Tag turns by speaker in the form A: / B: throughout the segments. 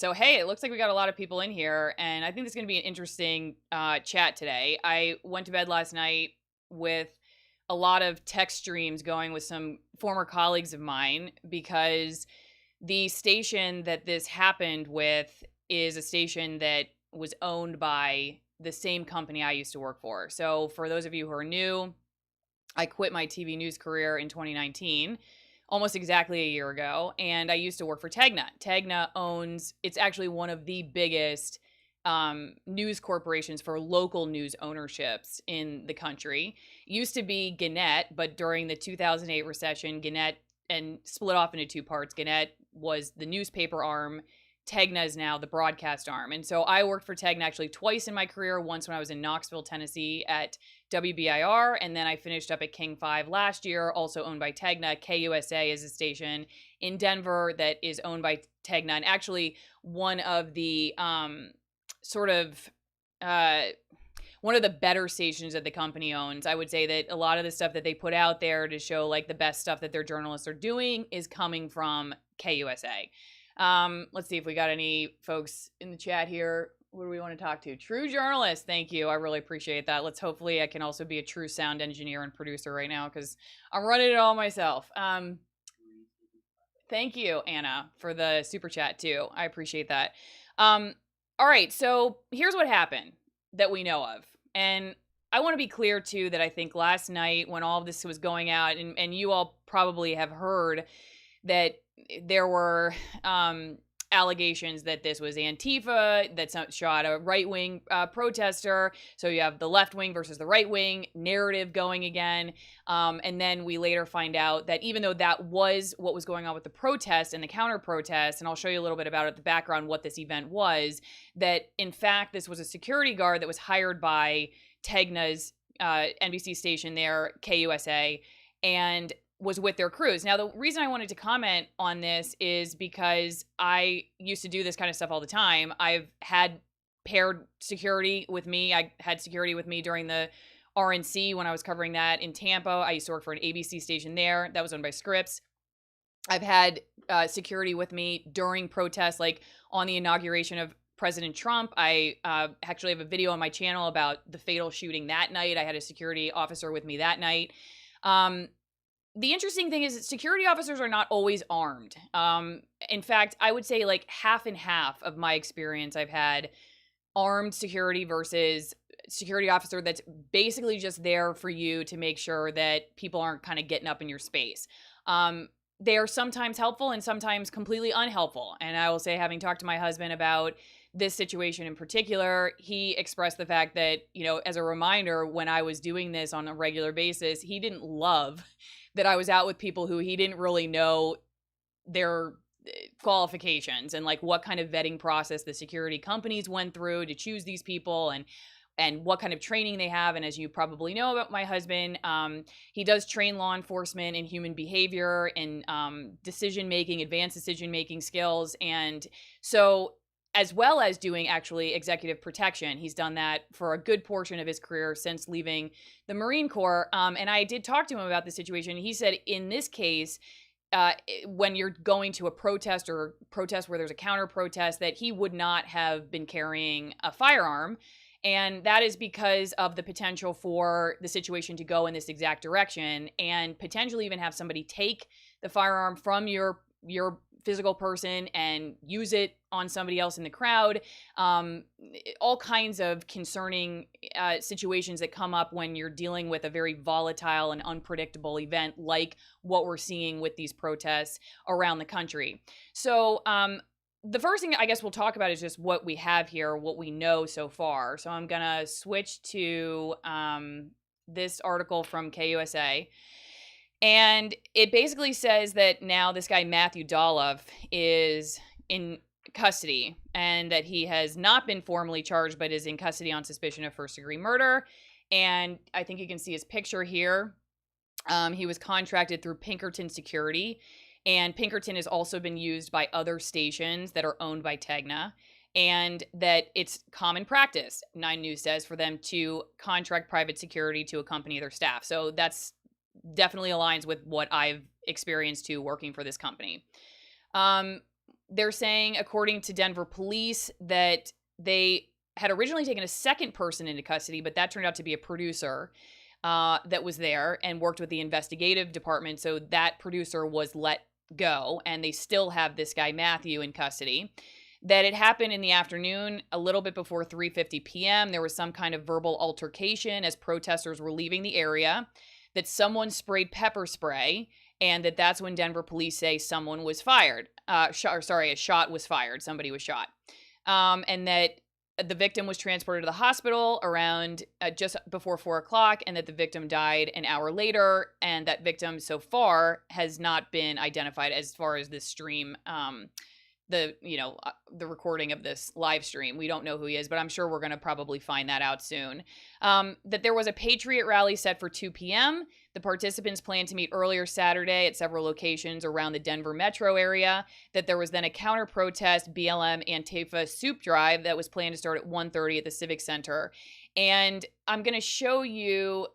A: So, hey, it looks like we got a lot of people in here, and I think this is going to be an interesting chat today. I went to bed last night with a lot of text streams going with some former colleagues of mine because the station that this happened with is a station that was owned by the same company I used to work for. So, for those of you who are new, I quit my TV news career in 2019, almost exactly a year ago, and I used to work for Tegna. Tegna owns, it's actually one of the biggest news corporations for local news ownerships in the country. Used to be Gannett, but during the 2008 recession, Gannett and split off into two parts. Gannett was the newspaper arm. Tegna is now the broadcast arm. And so I worked for Tegna actually twice in my career, once when I was in Knoxville, Tennessee at WBIR, and then I finished up at King 5 last year, also owned by Tegna. KUSA is a station in Denver that is owned by Tegna, and actually one of the sort of one of the better stations that the company owns. I would say that a lot of the stuff that they put out there to show like the best stuff that their journalists are doing is coming from KUSA. Let's see if we got any folks in the chat here. What do we want to talk to? True journalist. Thank you. I really appreciate that. Hopefully I can also be a true sound engineer and producer right now because I'm running it all myself. Thank you, Anna, for the super chat too. I appreciate that. All right. So here's what happened that we know of. And I want to be clear too that I think last night when all of this was going out, and you all probably have heard that there were allegations that this was Antifa, that shot a right-wing protester. So you have the left wing versus the right wing narrative going again. And then we later find out that even though that was what was going on with the protest and the counter-protest, and I'll show you a little bit about it, the background, what this event was, that in fact, this was a security guard that was hired by Tegna's NBC station there, KUSA, and was with their crews. Now, the reason I wanted to comment on this is because I used to do this kind of stuff all the time. I've had paired security with me. I had security with me during the RNC when I was covering that in Tampa. I used to work for an ABC station there that was owned by Scripps. I've had security with me during protests, like on the inauguration of President Trump. I actually have a video on my channel about the fatal shooting that night. I had a security officer with me that night. The interesting thing is that security officers are not always armed. In fact, I would say like half and half of my experience, I've had armed security versus security officer that's basically just there for you to make sure that people aren't kind of getting up in your space. They are sometimes helpful and sometimes completely unhelpful. And I will say, having talked to my husband about this situation in particular, he expressed the fact that, you know, as a reminder, when I was doing this on a regular basis, he didn't love that I was out with people who he didn't really know their qualifications and like what kind of vetting process the security companies went through to choose these people and what kind of training they have. And as you probably know about my husband, he does train law enforcement in human behavior and decision-making, advanced decision-making skills. And so as well as doing actually executive protection. He's done that for a good portion of his career since leaving the Marine Corps. And I did talk to him about the situation. He said in this case, when you're going to a protest or protest where there's a counter protest, that he would not have been carrying a firearm. And that is because of the potential for the situation to go in this exact direction and potentially even have somebody take the firearm from your physical person and use it on somebody else in the crowd. All kinds of concerning situations that come up when you're dealing with a very volatile and unpredictable event like what we're seeing with these protests around the country. So the first thing I guess we'll talk about is just what we have here, what we know so far. So I'm going to switch to this article from KUSA. And it basically says that now this guy, Matthew Doloff, is in custody and that he has not been formally charged, but is in custody on suspicion of first-degree murder. And I think you can see his picture here. He was contracted through Pinkerton Security. And Pinkerton has also been used by other stations that are owned by Tegna. And that it's common practice, 9 News says, for them to contract private security to accompany their staff. So that's definitely aligns with what I've experienced too working for this company. they're saying, according to Denver police, that they had originally taken a second person into custody, but that turned out to be a producer that was there and worked with the investigative department. So that producer was let go, and they still have this guy, Matthew, in custody. That it happened in the afternoon, a little bit before 3:50 p.m. There was some kind of verbal altercation as protesters were leaving the area, that someone sprayed pepper spray, and that's when Denver police say someone was fired. A shot was fired. Somebody was shot. And that the victim was transported to the hospital around just before 4 o'clock, and that the victim died an hour later, and that victim so far has not been identified as far as this stream, the recording of this live stream. We don't know who he is, but I'm sure we're going to probably find that out soon. That there was a Patriot rally set for 2 p.m. The participants planned to meet earlier Saturday at several locations around the Denver metro area. That there was then a counter-protest BLM Antifa soup drive that was planned to start at 1:30 at the Civic Center. And I'm going to show you,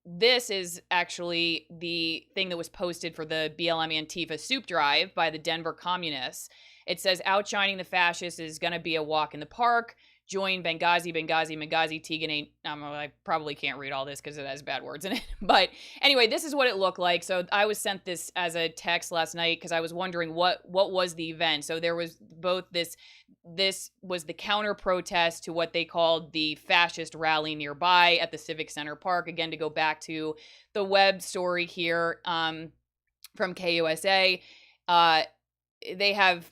A: this is actually the thing that was posted for the BLM Antifa soup drive by the Denver Communists. It says, outshining the fascists is going to be a walk in the park. Join Benghazi, Tegan. I probably can't read all this because it has bad words in it. But anyway, this is what it looked like. So I was sent this as a text last night because I was wondering what was the event. So there was both this was the counter protest to what they called the fascist rally nearby at the Civic Center Park. Again, to go back to the web story here from KUSA, they have,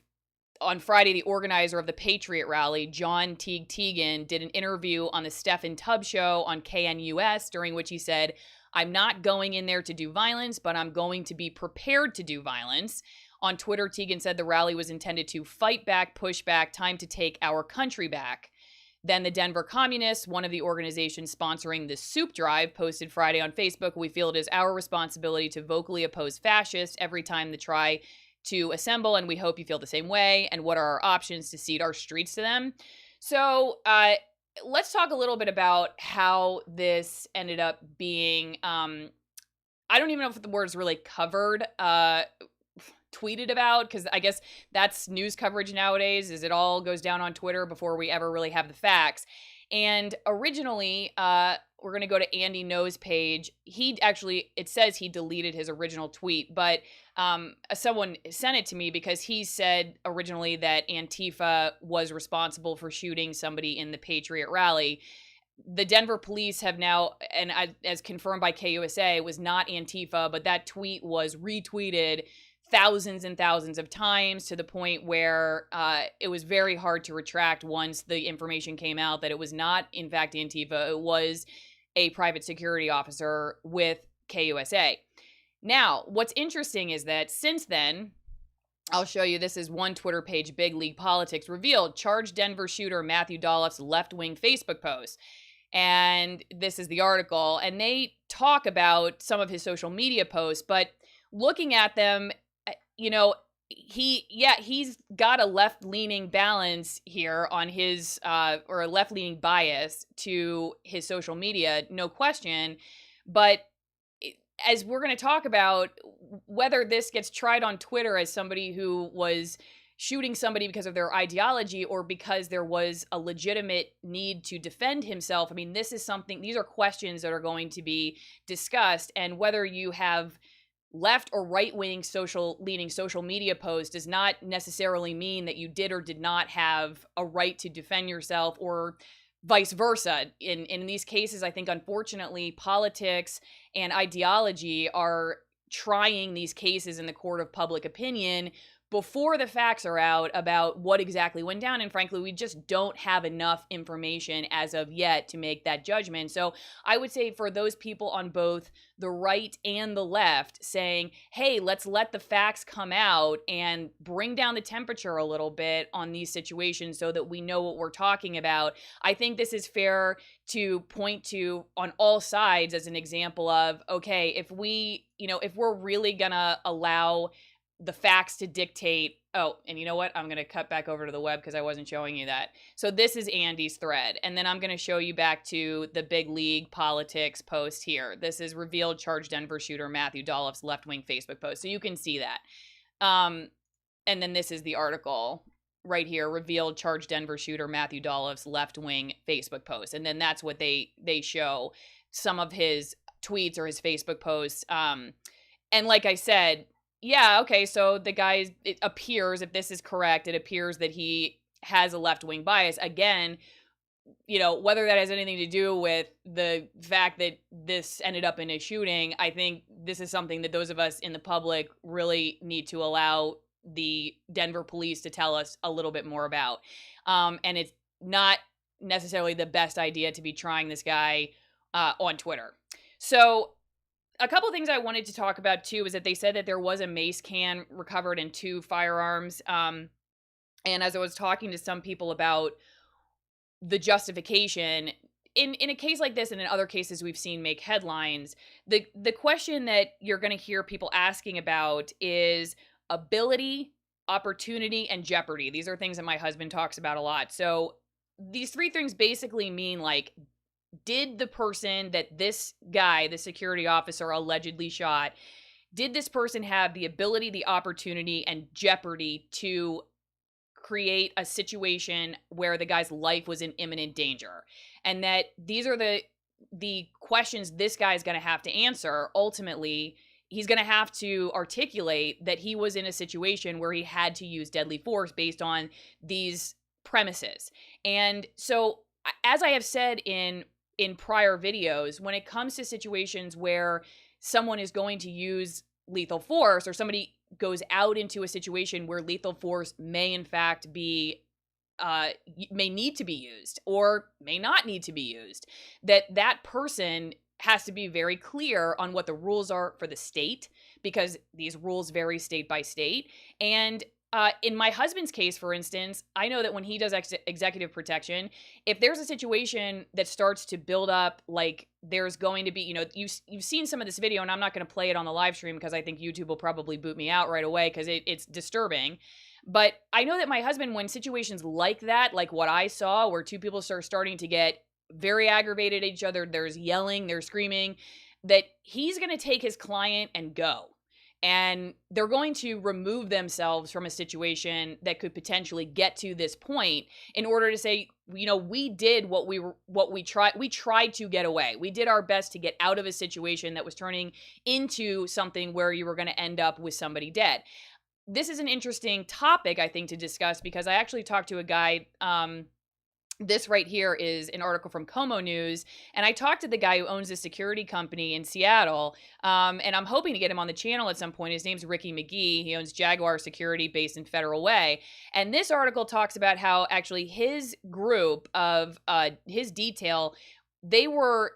A: on Friday, the organizer of the Patriot rally, John Teagan, did an interview on the Stephen Tubb show on KNUS, during which he said, "I'm not going in there to do violence, but I'm going to be prepared to do violence." On Twitter, Teagan said the rally was intended to fight back, push back, time to take our country back. Then the Denver Communists, one of the organizations sponsoring the soup drive, posted Friday on Facebook, "We feel it is our responsibility to vocally oppose fascists every time they try to assemble, and we hope you feel the same way. And what are our options to cede our streets to them?" So let's talk a little bit about how this ended up being, I don't even know if the word is really covered, tweeted about, because I guess that's news coverage nowadays, is it all goes down on Twitter before we ever really have the facts. And originally, we're going to go to Andy No's page. It says he deleted his original tweet, but someone sent it to me because he said originally that Antifa was responsible for shooting somebody in the Patriot rally. The Denver police have now, and as confirmed by KUSA, it was not Antifa, but that tweet was retweeted thousands and thousands of times, to the point where it was very hard to retract once the information came out that it was not, in fact, Antifa. It was a private security officer with KUSA. Now, what's interesting is that since then, I'll show you, this is one Twitter page, Big League Politics, revealed charged Denver shooter Matthew Doloff's left-wing Facebook post. And this is the article. And they talk about some of his social media posts, but looking at them, he's got a left-leaning balance here on his, or a left-leaning bias to his social media, no question. But as we're going to talk about, whether this gets tried on Twitter as somebody who was shooting somebody because of their ideology or because there was a legitimate need to defend himself, I mean, these are questions that are going to be discussed. And whether you have left or right-wing leaning social media posts does not necessarily mean that you did or did not have a right to defend yourself, or vice versa. In these cases, I think, unfortunately, politics and ideology are trying these cases in the court of public opinion before the facts are out about what exactly went down. And frankly, we just don't have enough information as of yet to make that judgment. So I would say, for those people on both the right and the left saying, hey, let's let the facts come out and bring down the temperature a little bit on these situations so that we know what we're talking about, I think this is fair to point to on all sides as an example of, okay, if we're really gonna allow the facts to dictate. Oh, and you know what? I'm going to cut back over to the web because I wasn't showing you that. So this is Andy's thread. And then I'm going to show you back to the Big League Politics post here. This is revealed charged Denver shooter Matthew Doloff's left-wing Facebook post. So you can see that. and then this is the article right here: revealed charged Denver shooter Matthew Doloff's left-wing Facebook post. And then that's what they show, some of his tweets or his Facebook posts. And like I said, yeah, okay, so the guy, it appears, if this is correct, it appears that he has a left-wing bias. Again, you know, whether that has anything to do with the fact that this ended up in a shooting, I think this is something that those of us in the public really need to allow the Denver police to tell us a little bit more about. And it's not necessarily the best idea to be trying this guy on Twitter. So a couple things I wanted to talk about too is that they said that there was a mace can recovered and 2 firearms. And as I was talking to some people about the justification in a case like this, and in other cases we've seen make headlines, the question that you're going to hear people asking about is ability, opportunity, and jeopardy. These are things that my husband talks about a lot. So these 3 things basically mean, like, did the person that this guy, the security officer, allegedly shot, did this person have the ability, the opportunity, and jeopardy to create a situation where the guy's life was in imminent danger? And that these are the questions this guy's going to have to answer. Ultimately, he's going to have to articulate that he was in a situation where he had to use deadly force based on these premises. And so, as I have said in prior videos, when it comes to situations where someone is going to use lethal force, or somebody goes out into a situation where lethal force may in fact be may need to be used or may not need to be used, that person has to be very clear on what the rules are for the state, because these rules vary state by state. And in my husband's case, for instance, I know that when he does executive protection, if there's a situation that starts to build up, like there's going to be, you know, you've seen some of this video, and I'm not going to play it on the live stream because I think YouTube will probably boot me out right away because it's disturbing. But I know that my husband, when situations like that, like what I saw, where 2 people start starting to get very aggravated at each other, there's yelling, there's screaming, that he's going to take his client and go. And they're going to remove themselves from a situation that could potentially get to this point in order to say, you know, we did what we tried to get away. We did our best to get out of a situation that was turning into something where you were going to end up with somebody dead. This is an interesting topic, I think, to discuss, because I actually talked to a guy. This right here is an article from Como News, and I talked to the guy who owns a security company in Seattle, and I'm hoping to get him on the channel at some point. His name's Ricky McGee. He owns Jaguar Security based in Federal Way, and this article talks about how actually his group of his detail, they were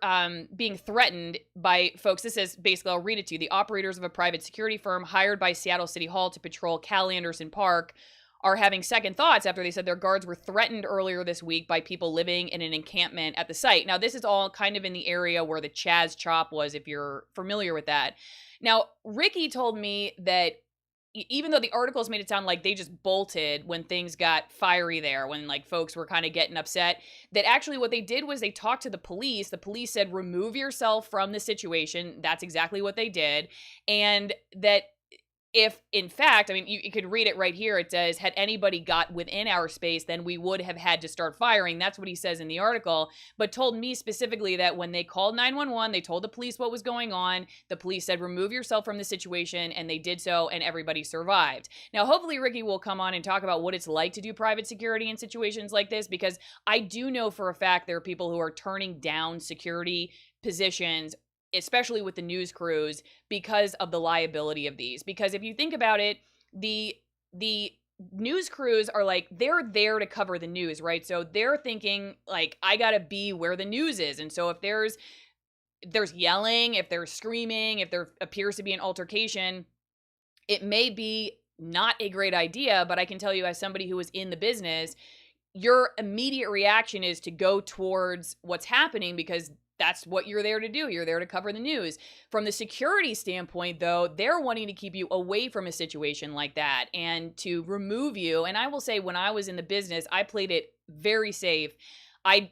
A: being threatened by folks. This is basically, I'll read it to you. The operators of a private security firm hired by Seattle City Hall to patrol Cal Anderson Park are having second thoughts after they said their guards were threatened earlier this week by people living in an encampment at the site. Now, this is all kind of in the area where the Chaz Chop was, if you're familiar with that. Now, Ricky told me that even though the articles made it sound like they just bolted when things got fiery there, when like folks were kind of getting upset, that actually what they did was they talked to the police. The police said, remove yourself from the situation. That's exactly what they did. And that if, in fact, I mean, you could read it right here. It says, had anybody got within our space, then we would have had to start firing. That's what he says in the article, but told me specifically that when they called 911, they told the police what was going on. The police said, remove yourself from the situation, and they did so, and everybody survived. Now, hopefully Ricky will come on and talk about what it's like to do private security in situations like this, because I do know for a fact there are people who are turning down security positions, especially with the news crews, because of the liability of these. Because if you think about it, the news crews are like, they're there to cover the news, right? So they're thinking like, I gotta be where the news is. And so if there's yelling, if there's screaming, if there appears to be an altercation, it may be not a great idea, but I can tell you, as somebody who was in the business, your immediate reaction is to go towards what's happening, because that's what you're there to do. You're there to cover the news. From the security standpoint, though, they're wanting to keep you away from a situation like that and to remove you. And I will say, when I was in the business, I played it very safe.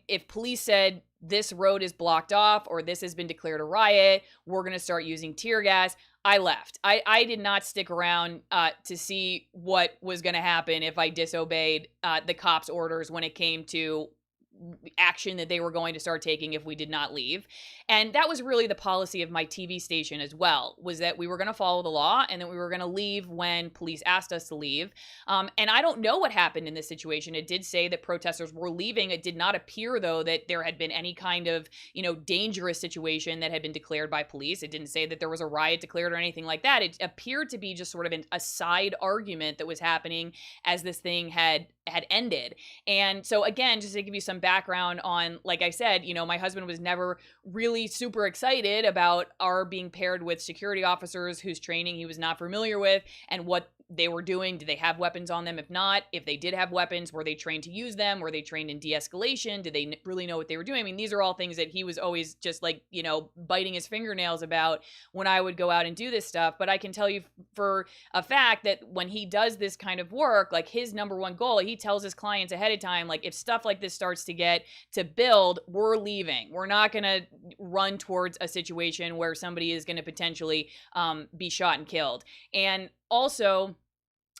A: if police said this road is blocked off or this has been declared a riot, we're going to start using tear gas, I left. I did not stick around to see what was going to happen if I disobeyed the cops' orders when it came to action that they were going to start taking if we did not leave. And that was really the policy of my TV station as well, was that we were going to follow the law and that we were going to leave when police asked us to leave. And I don't know what happened in this situation. It did say that protesters were leaving. It did not appear, though, that there had been any kind of, dangerous situation that had been declared by police. It didn't say that there was a riot declared or anything like that. It appeared to be just sort of a side argument that was happening as this thing had ended. And so again, just to give you some background on, like I said, my husband was never really super excited about our being paired with security officers whose training he was not familiar with and what they were doing. Did they have weapons on them? If not, if they did have weapons, were they trained to use them? Were they trained in de-escalation? Did they really know what they were doing? I mean, these are all things that he was always just like, biting his fingernails about when I would go out and do this stuff. But I can tell you for a fact that when he does this kind of work, like his number one goal, he tells his clients ahead of time, like if stuff like this starts to build, we're leaving. We're not going to run towards a situation where somebody is going to potentially be shot and killed. And also,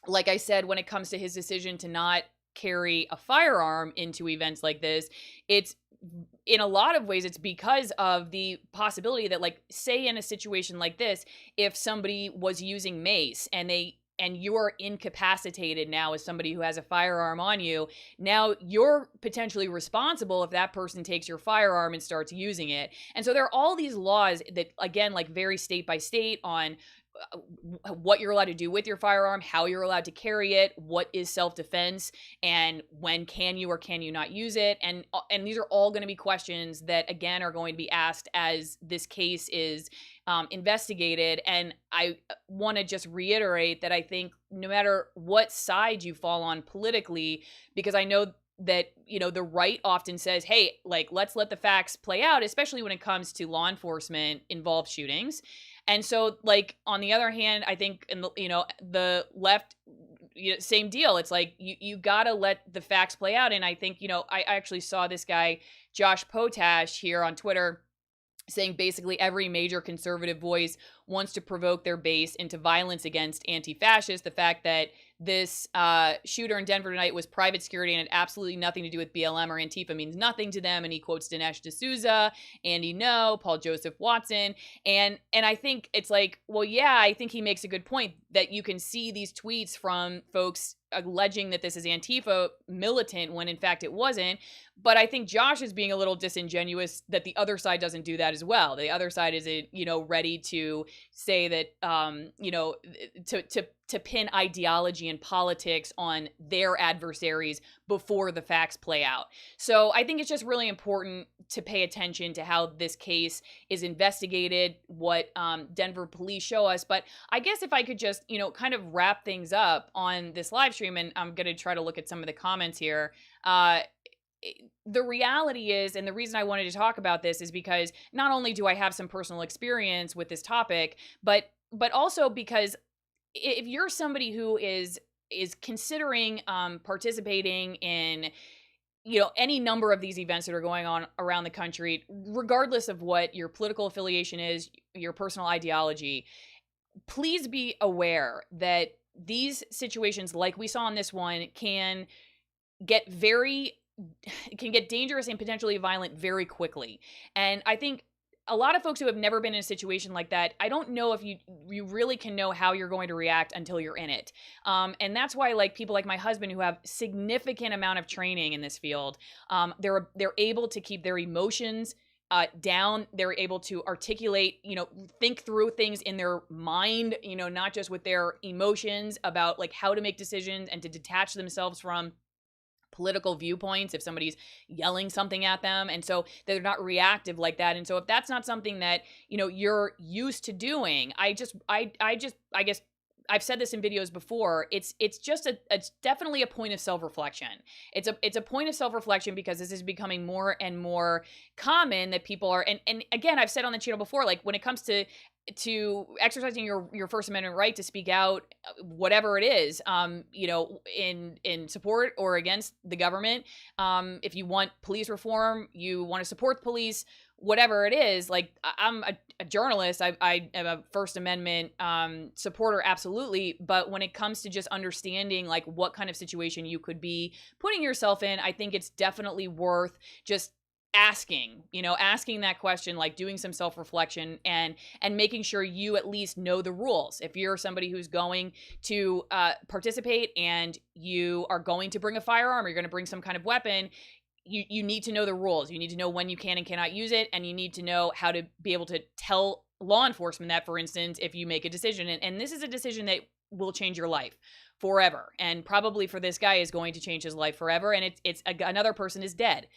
A: like I said, when it comes to his decision to not carry a firearm into events like this, it's in a lot of ways, it's because of the possibility that, like, say in a situation like this, if somebody was using mace and you're incapacitated now as somebody who has a firearm on you, now you're potentially responsible if that person takes your firearm and starts using it. And so there are all these laws that, again, like vary state by state on what you're allowed to do with your firearm, how you're allowed to carry it, what is self-defense, and when can you or can you not use it. And these are all going to be questions that, again, are going to be asked as this case is investigated. And I want to just reiterate that I think no matter what side you fall on politically, because I know that, the right often says, hey, like, let's let the facts play out, especially when it comes to law enforcement involved shootings. And so, like, on the other hand, I think in the left, same deal. It's like you gotta let the facts play out. And I think, I actually saw this guy, Josh Potash, here on Twitter saying basically every major conservative voice wants to provoke their base into violence against anti-fascists. The fact that this shooter in Denver tonight was private security and had absolutely nothing to do with BLM or Antifa means nothing to them. And he quotes Dinesh D'Souza, Andy Ngo, Paul Joseph Watson. And I think it's like, well, yeah, I think he makes a good point that you can see these tweets from folks alleging that this is Antifa militant when in fact it wasn't. But I think Josh is being a little disingenuous that the other side doesn't do that as well. The other side is, ready to say that, to pin ideology and politics on their adversaries before the facts play out. So I think it's just really important to pay attention to how this case is investigated, what Denver police show us. But I guess if I could just, kind of wrap things up on this live stream, and I'm going to try to look at some of the comments here. The reality is, and the reason I wanted to talk about this is because not only do I have some personal experience with this topic, but also because if you're somebody who is considering participating in any number of these events that are going on around the country, regardless of what your political affiliation is, your personal ideology, please be aware that these situations, like we saw in this one, can get dangerous and potentially violent very quickly. And I think a lot of folks who have never been in a situation like that, I don't know if you really can know how you're going to react until you're in it. And that's why, like, people like my husband who have significant amount of training in this field, they're able to keep their emotions down. They're able to articulate, think through things in their mind, not just with their emotions, about like how to make decisions and to detach themselves from political viewpoints if somebody's yelling something at them. And so they're not reactive like that. And so if that's not something that, you're used to doing, I guess I've said this in videos before, it's just it's definitely a point of self-reflection. It's a point of self-reflection because this is becoming more and more common that people are, and again, I've said on the channel before, like when it comes to exercising your First Amendment right to speak out, whatever it is, in support or against the government. If you want police reform, you want to support the police, whatever it is, like I'm a journalist. I am a First Amendment supporter, absolutely. But when it comes to just understanding like what kind of situation you could be putting yourself in, I think it's definitely worth just asking that question, like doing some self-reflection and making sure you at least know the rules. If you're somebody who's going to participate and you are going to bring a firearm or you're going to bring some kind of weapon, you need to know the rules. You need to know when you can and cannot use it, and you need to know how to be able to tell law enforcement that, for instance, if you make a decision. And this is a decision that will change your life forever, and probably for this guy is going to change his life forever, and another person is dead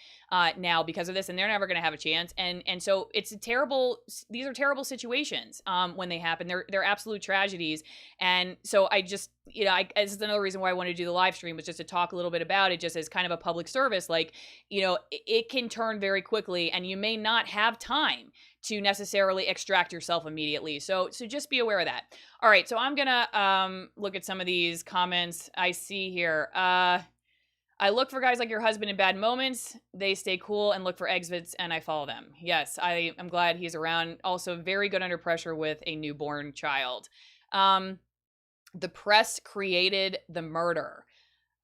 A: now because of this, and they're never going to have a chance, and so these are terrible situations when they happen. They're absolute tragedies. And so I just, this is another reason why I wanted to do the live stream, was just to talk a little bit about it, just as kind of a public service. Like, it can turn very quickly, and you may not have time to necessarily extract yourself immediately. So just be aware of that. All right, so I'm gonna look at some of these comments I see here. I look for guys like your husband in bad moments. They stay cool and look for exits, and I follow them. Yes, I am glad he's around. Also very good under pressure with a newborn child. The press created the murder.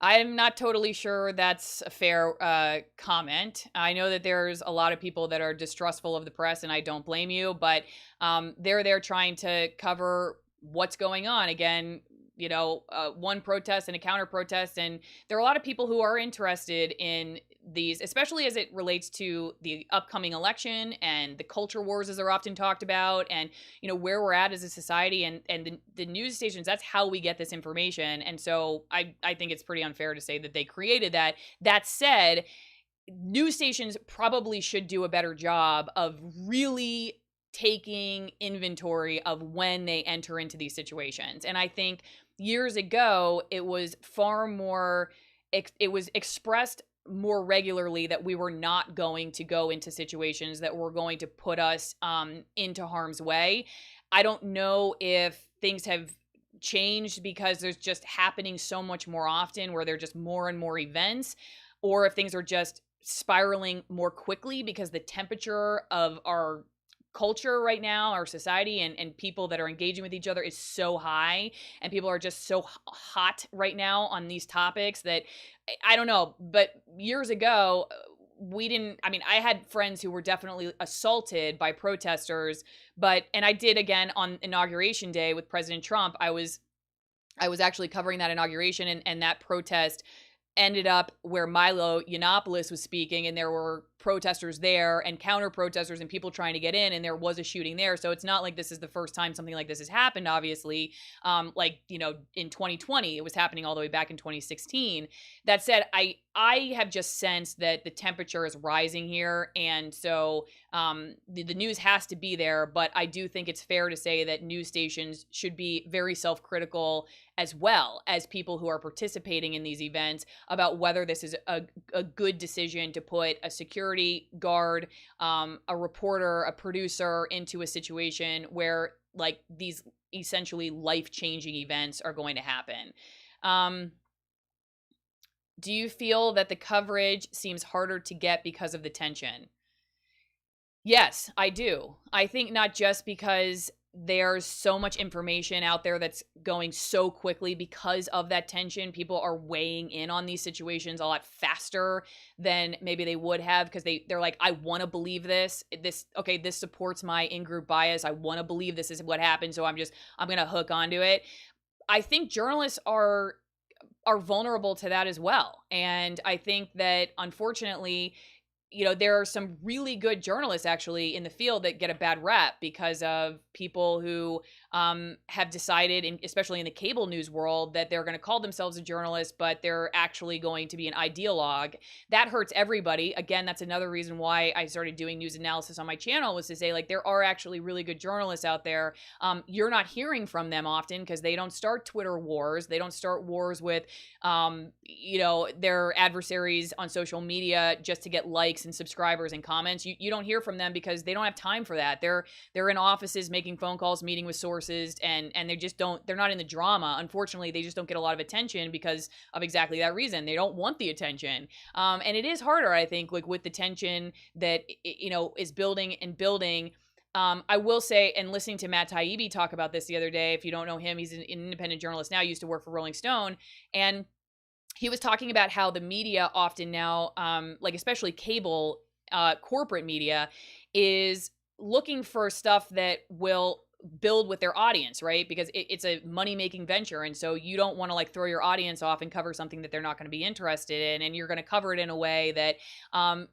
A: I'm not totally sure that's a fair comment. I know that there's a lot of people that are distrustful of the press, and I don't blame you, but they're there trying to cover what's going on. Again, one protest and a counter protest, and there are a lot of people who are interested in these, especially as it relates to the upcoming election and the culture wars, as they're often talked about, and where we're at as a society, and the news stations. That's how we get this information. And so I think it's pretty unfair to say that they created that. That said, news stations probably should do a better job of really taking inventory of when they enter into these situations. And I think years ago, it was far more, it was expressed more regularly that we were not going to go into situations that were going to put us into harm's way. I don't know if things have changed because there's just happening so much more often, where there are just more and more events, or if things are just spiraling more quickly because the temperature of our culture right now, our society, and people that are engaging with each other is so high, and people are just so hot right now on these topics that I don't know. But years ago, I had friends who were definitely assaulted by protesters, and I did, again, on Inauguration Day with President Trump. I was actually covering that inauguration, and that protest ended up where Milo Yiannopoulos was speaking, and there were protesters there and counter protesters and people trying to get in, and there was a shooting there. So it's not like this is the first time something like this has happened, obviously. In 2020, it was happening all the way back in 2016. That said, I have just sensed that the temperature is rising here, and so the news has to be there. But I do think it's fair to say that news stations should be very self-critical, as well as people who are participating in these events, about whether this is a good decision to put a security guard, a reporter, a producer into a situation where like these essentially life-changing events are going to happen. Do you feel that the coverage seems harder to get because of the tension? Yes, I do. I think not just because there's so much information out there that's going so quickly because of that tension. People are weighing in on these situations a lot faster than maybe they would have, because they're like, I want to believe this supports my in-group bias. I want to believe this is what happened, so I'm going to hook onto it. I think journalists are vulnerable to that as well. And I think that, unfortunately, there are some really good journalists actually in the field that get a bad rap because of people who have decided, especially in the cable news world, that they're going to call themselves a journalist, but they're actually going to be an ideologue. That hurts everybody. Again, that's another reason why I started doing news analysis on my channel, was to say, like, there are actually really good journalists out there. You're not hearing from them often because they don't start Twitter wars. They don't start wars with, their adversaries on social media just to get likes and subscribers and comments. You don't hear from them because they don't have time for that. They're in offices making phone calls, meeting with sources, and they're not in the drama. Unfortunately, they just don't get a lot of attention because of exactly that reason. They don't want the attention. And it is harder, I think, like with the tension that, is building and building. I will say, and listening to Matt Taibbi talk about this the other day, if you don't know him, he's an independent journalist now, used to work for Rolling Stone. And he was talking about how the media often now, like especially cable, corporate media, is looking for stuff that will build with their audience, right? Because it's a money-making venture. And so you don't want to like throw your audience off and cover something that they're not going to be interested in. And you're going to cover it in a way that,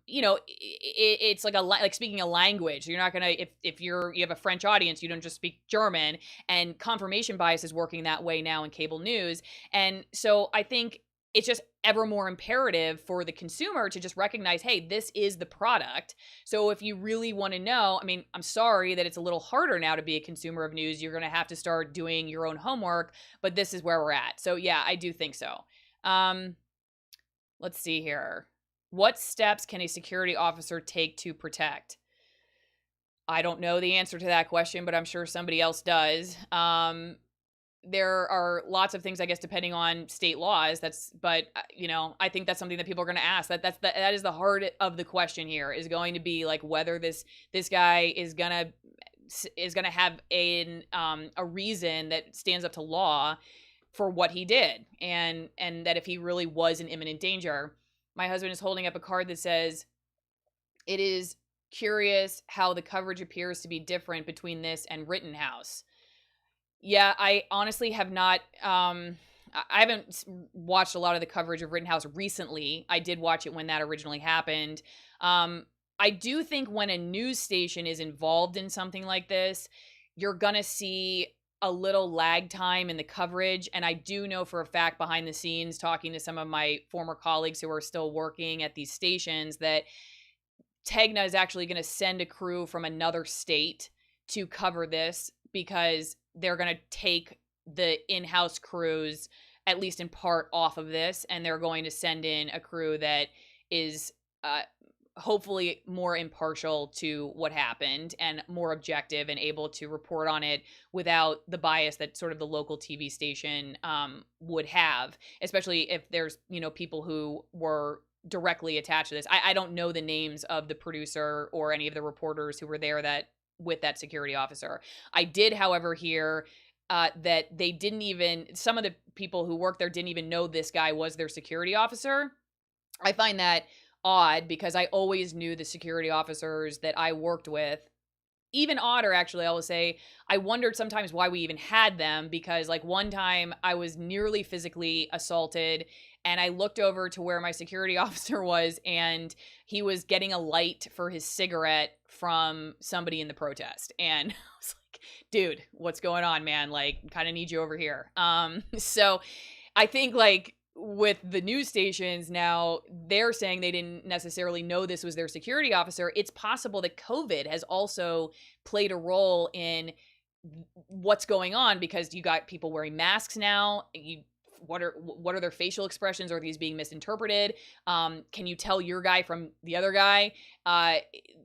A: it's like like speaking a language. You're not going to, if you have a French audience, you don't just speak German, and confirmation bias is working that way now in cable news. And so I think it's just ever more imperative for the consumer to just recognize, hey, this is the product. So if you really want to know, I mean, I'm sorry that it's a little harder now to be a consumer of news. You're going to have to start doing your own homework, but this is where we're at. So yeah, I do think so. Let's see here. What steps can a security officer take to protect? I don't know the answer to that question, but I'm sure somebody else does. There are lots of things, I guess, depending on state laws. But I think that's something that people are going to ask. That is the heart of the question here, is going to be like whether this guy is gonna have a reason that stands up to law for what he did, and that if he really was in imminent danger. My husband is holding up a card that says, "It is curious how the coverage appears to be different between this and Rittenhouse." Yeah, I honestly have not, I haven't watched a lot of the coverage of Rittenhouse recently. I did watch it when that originally happened. I do think when a news station is involved in something like this, you're going to see a little lag time in the coverage. And I do know for a fact, behind the scenes, talking to some of my former colleagues who are still working at these stations, that Tegna is actually going to send a crew from another state to cover this, because they're going to take the in-house crews, at least in part, off of this, and they're going to send in a crew that is hopefully more impartial to what happened and more objective and able to report on it without the bias that sort of the local TV station would have, especially if there's, people who were directly attached to this. I don't know the names of the producer or any of the reporters who were there with that security officer. I did, however, hear that some of the people who worked there didn't even know this guy was their security officer. I find that odd, because I always knew the security officers that I worked with. Even odder, actually, I will say, I wondered sometimes why we even had them, because like one time I was nearly physically assaulted, and I looked over to where my security officer was, and he was getting a light for his cigarette from somebody in the protest. And I was like, dude, what's going on, man? Like, kind of need you over here. So I think like with the news stations now, they're saying they didn't necessarily know this was their security officer. It's possible that COVID has also played a role in what's going on, because you got people wearing masks now. What are their facial expressions? Are these being misinterpreted? Can you tell your guy from the other guy?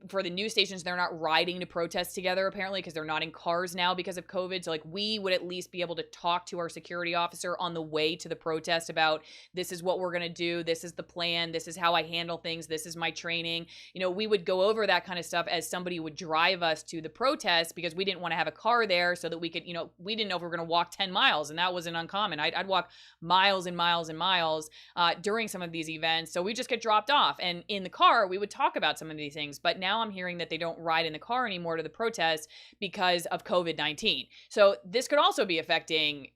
A: For the news stations, they're not riding to protest together, apparently, because they're not in cars now because of COVID. So like, we would at least be able to talk to our security officer on the way to the protest about, this is what we're going to do. This is the plan. This is how I handle things. This is my training. We would go over that kind of stuff as somebody would drive us to the protest, because we didn't want to have a car there, so that we could, we didn't know if we were going to walk 10 miles. And that wasn't uncommon. I'd walk miles and miles and miles during some of these events. So we just get dropped off, and in the car we would talk about some of these things. But now I'm hearing that they don't ride in the car anymore to the protests because of COVID-19. So this could also be affecting,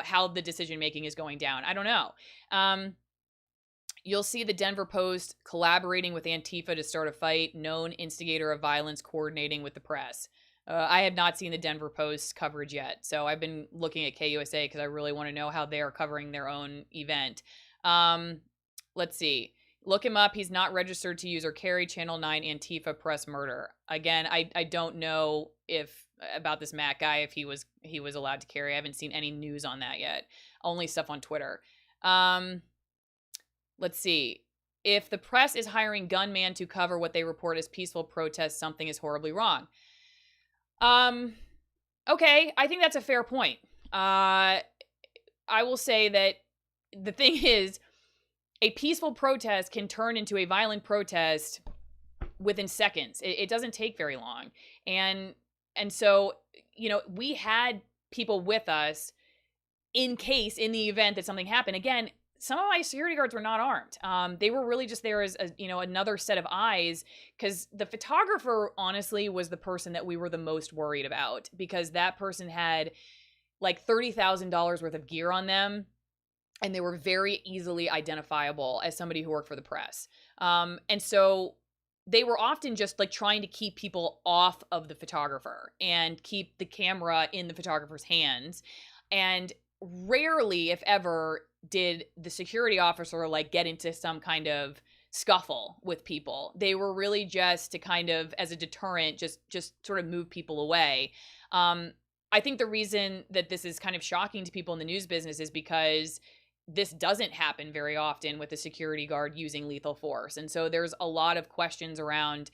A: how the decision making is going down. I don't know. You'll see the Denver Post collaborating with Antifa to start a fight. Known instigator of violence coordinating with the press. I have not seen the Denver Post coverage yet, so I've been looking at KUSA because I really want to know how they're covering their own event. Let's see. Look him up. He's not registered to use or carry Channel 9 Antifa press murder. Again, I don't know if about this Matt guy, if he was allowed to carry. I haven't seen any news on that yet. Only stuff on Twitter. Let's see. If the press is hiring gunman to cover what they report as peaceful protests, something is horribly wrong. Okay, I think that's a fair point. I will say that the thing is, a peaceful protest can turn into a violent protest within seconds. It doesn't take very long. And so, we had people with us in the event that something happened. Again, some of my security guards were not armed. They were really just there as another set of eyes, because the photographer honestly was the person that we were the most worried about, because that person had like $30,000 worth of gear on them, and they were very easily identifiable as somebody who worked for the press. And so they were often just like trying to keep people off of the photographer and keep the camera in the photographer's hands. And rarely, if ever, did the security officer like get into some kind of scuffle with people. They were really just to kind of, as a deterrent, just sort of move people away. I think the reason that this is kind of shocking to people in the news business is because this doesn't happen very often with a security guard using lethal force. And so there's a lot of questions around,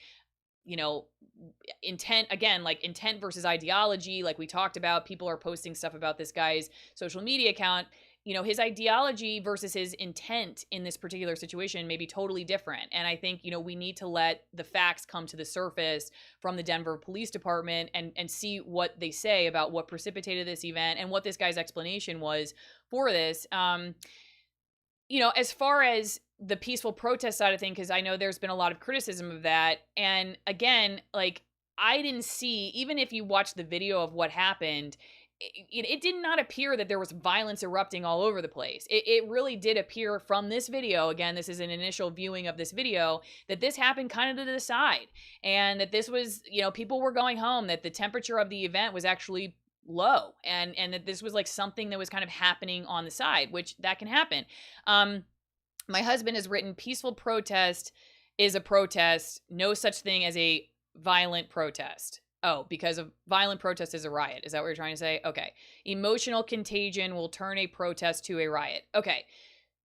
A: intent, again, like intent versus ideology. Like we talked about, people are posting stuff about this guy's social media account. His ideology versus his intent in this particular situation may be totally different. And I think, we need to let the facts come to the surface from the Denver Police Department and see what they say about what precipitated this event and what this guy's explanation was for this. As far as the peaceful protest side of things, because I know there's been a lot of criticism of that. And again, like, I didn't see, even if you watch the video of what happened, it did not appear that there was violence erupting all over the place. It really did appear from this video, again, this is an initial viewing of this video, that this happened kind of to the side, and that this was, people were going home, that the temperature of the event was actually low, and that this was like something that was kind of happening on the side, which that can happen. My husband has written, peaceful protest is a protest, no such thing as a violent protest. Oh, because a violent protest is a riot. Is that what you're trying to say? Okay. Emotional contagion will turn a protest to a riot. Okay.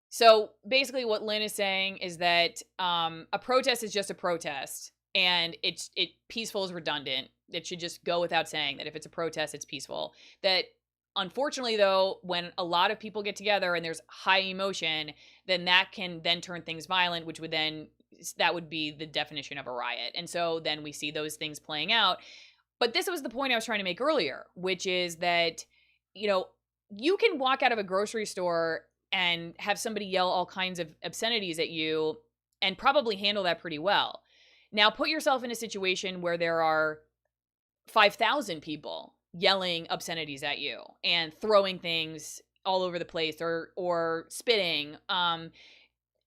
A: So basically what Lynn is saying is that a protest is just a protest, and peaceful is redundant. It should just go without saying that if it's a protest, it's peaceful. That unfortunately, though, when a lot of people get together and there's high emotion, then that can then turn things violent, which would then, that would be the definition of a riot. And so then we see those things playing out. But this was the point I was trying to make earlier, which is that, you can walk out of a grocery store and have somebody yell all kinds of obscenities at you and probably handle that pretty well. Now, put yourself in a situation where there are 5,000 people yelling obscenities at you and throwing things all over the place or spitting.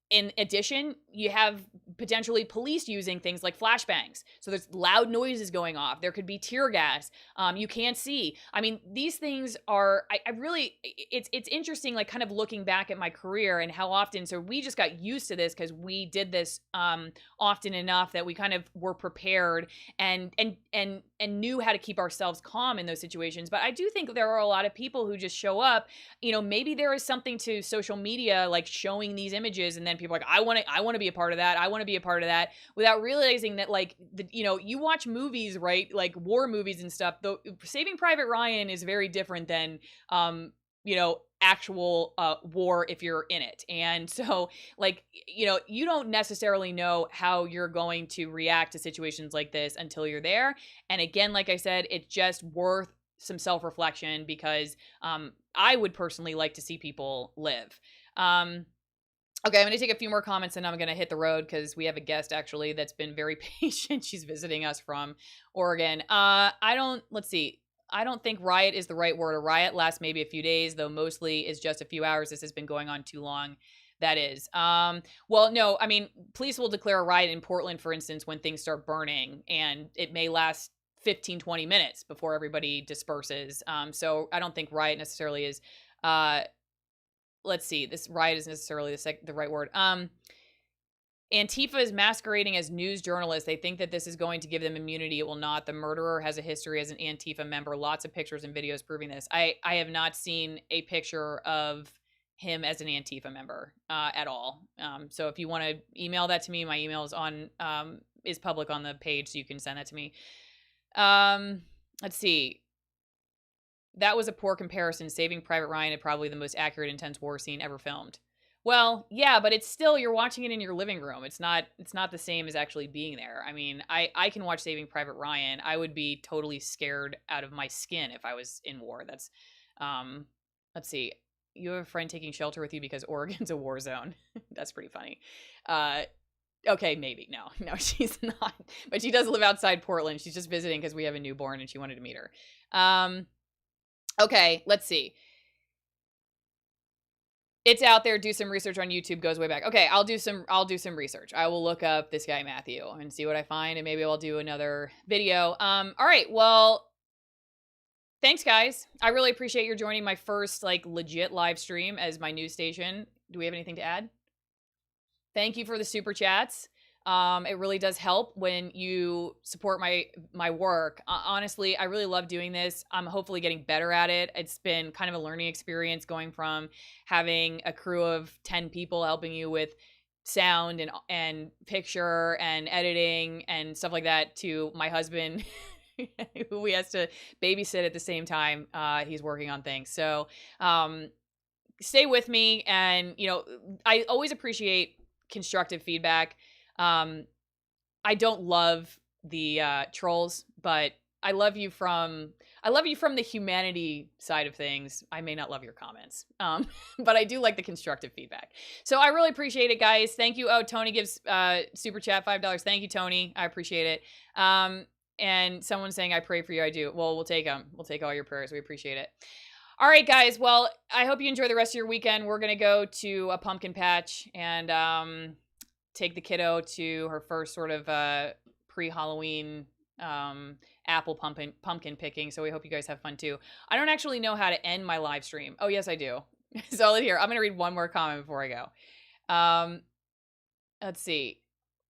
A: In addition, you have potentially police using things like flashbangs. So there's loud noises going off. There could be tear gas. You can't see. I mean, these things are, I really, it's interesting, like kind of looking back at my career and how often, so we just got used to this because we did this often enough that we kind of were prepared and knew how to keep ourselves calm in those situations. But I do think there are a lot of people who just show up, maybe there is something to social media, like showing these images, and then people are like, I want to be a part of that. I want to be a part of that, without realizing that, like, you watch movies, right? Like war movies and stuff. Though Saving Private Ryan is very different than, actual war if you're in it. And so, like, you don't necessarily know how you're going to react to situations like this until you're there. And again, like I said, it's just worth some self-reflection, because I would personally like to see people live. Okay, I'm going to take a few more comments and I'm going to hit the road because we have a guest actually that's been very patient. She's visiting us from Oregon. Let's see. I don't think riot is the right word. A riot lasts maybe a few days, though mostly is just a few hours. This has been going on too long. That is. Well, no, I mean, police will declare a riot in Portland, for instance, when things start burning, and it may last 15, 20 minutes before everybody disperses. So I don't think riot necessarily is, let's see, this riot is necessarily the right word. Antifa is masquerading as news journalists. They think that this is going to give them immunity. It will not. The murderer has a history as an Antifa member. Lots of pictures and videos proving this. I have not seen a picture of him as an Antifa member at all. So if you want to email that to me, my email is is public on the page, so you can send that to me. Let's see. That was a poor comparison. Saving Private Ryan is probably the most accurate, intense war scene ever filmed. Well, yeah, but it's still, you're watching it in your living room. It's not the same as actually being there. I mean, I can watch Saving Private Ryan. I would be totally scared out of my skin if I was in war. That's, let's see. You have a friend taking shelter with you because Oregon's a war zone. That's pretty funny. Okay, maybe. No, she's not. But she does live outside Portland. She's just visiting because we have a newborn and she wanted to meet her. Okay, let's see. It's out there. Do some research on YouTube. Goes way back. Okay, I'll do some research. I will look up this guy Matthew and see what I find, and maybe I'll do another video. All right. Well, thanks, guys. I really appreciate your joining my first like legit live stream as my news station. Do we have anything to add? Thank you for the super chats. It really does help when you support my work. Honestly, I really love doing this. I'm hopefully getting better at it. It's been kind of a learning experience going from having a crew of 10 people helping you with sound and picture and editing and stuff like that to my husband who he has to babysit at the same time. He's working on things. So, stay with me. And, I always appreciate constructive feedback. I don't love the trolls, but I love you from the humanity side of things. I may not love your comments, but I do like the constructive feedback. So I really appreciate it, guys. Thank you. Oh, Tony gives super chat $5. Thank you, Tony. I appreciate it. And someone's saying I pray for you. I do. Well, we'll take them. We'll take all your prayers. We appreciate it. All right, guys. Well, I hope you enjoy the rest of your weekend. We're gonna go to a pumpkin patch and take the kiddo to her first sort of pre-Halloween apple pumpkin picking. So we hope you guys have fun too. I don't actually know how to end my live stream. Oh, yes, I do. So here, I'm going to read one more comment before I go. Let's see.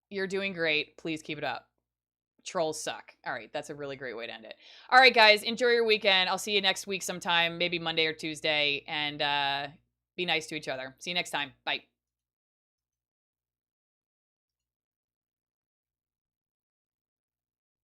A: You're doing great. Please keep it up. Trolls suck. All right. That's a really great way to end it. All right, guys. Enjoy your weekend. I'll see you next week sometime, maybe Monday or Tuesday. And be nice to each other. See you next time. Bye.